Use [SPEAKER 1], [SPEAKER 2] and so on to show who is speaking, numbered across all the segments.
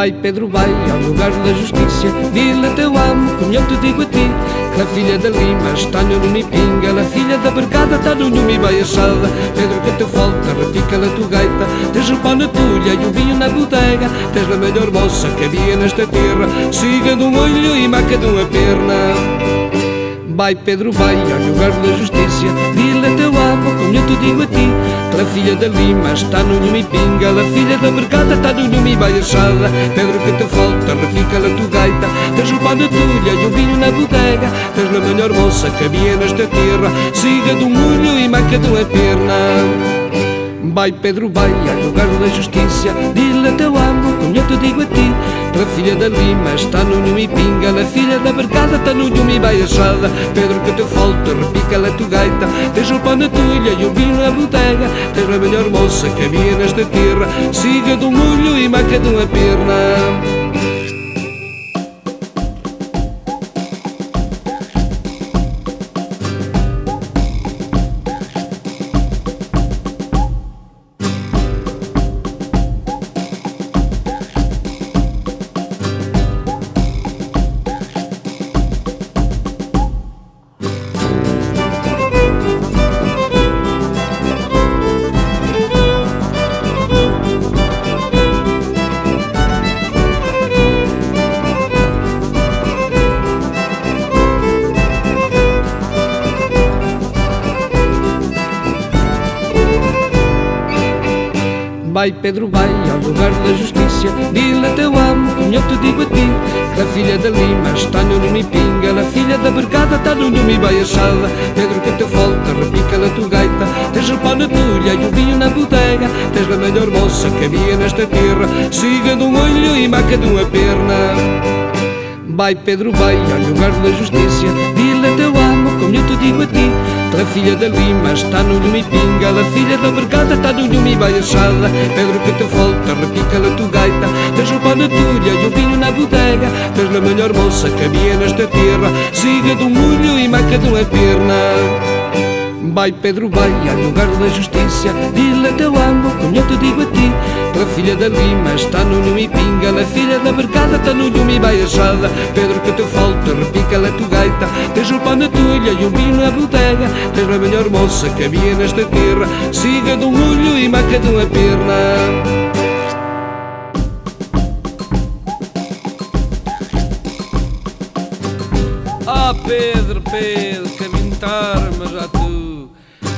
[SPEAKER 1] Vai Pedro, vai ao lugar da justiça, dile a teu amo, como eu te digo a ti, que a filha da Lima está no nome pinga, a filha da Bergada está no nome baiaçada. Pedro, que te falta, repica a tua gaita, tens o pão na tulha e o vinho na bodega, tens a melhor moça que havia nesta terra, siga de um olho e maca de uma perna. Vai Pedro, vai ao lugar da justiça, dile a teu amo, como eu te digo a ti, que a filha da Lima está no nome pinga, a filha da Bergada está no nome baiaçada. Pedro, que te falta, repica a tua gaita, tens o pão na tulha e o vinho na bodega, tens a melhor moça que havia nesta terra, siga de um olho e maca de uma perna. Vai Pedro, vai ao lugar da justiça, dile a teu amo, como eu te digo a ti, que a filha da Lima está no nome pinga, a filha da Bergada está no nome baiaçada. Pedro, que te falta, repica a tua gaita, tens o pão na tulha e o vinho na bodega, tens a melhor moça que havia nesta terra, siga de um olho e maca de uma perna. Vai Pedro, vai ao lugar da justiça, dile a teu amo, como eu te digo a ti, que a filha da Lima está no nome pinga, a filha da Bergada está no nome baiaçada. Pedro, que te falta, repica a tua gaita, tens o pão na tulha e o vinho na bodega, tens a melhor moça que havia nesta terra, siga de um olho e maca de uma perna. Vai Pedro, vai ao lugar da justiça, dile a teu amo, como eu te digo a ti, que a filha da Lima está no nome pinga, a filha da Bergada está no nome baiaçada. Pedro, que te falta, repica a tua gaita, tens o pão na tulha e o vinho na bodega, tens a melhor moça que havia nesta terra, siga de um olho e maca de uma perna. Vai Pedro, vai ao lugar da justiça, dile a teu amo, como eu te digo a ti, que a filha da Lima está no nome pinga, a filha da Bergada está no nome baiaçada. Pedro, que te falta, repica a tua gaita, tens o pão na tulha e o vinho na bodega, tens a melhor moça que havia nesta terra, siga de um olho e maca de uma perna.
[SPEAKER 2] Ah, Pedro, Pedro, que mas já tu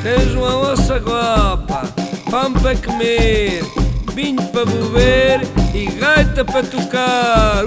[SPEAKER 2] tens uma ossa guapa, pão para comer, vinho para beber e gaita para tocar.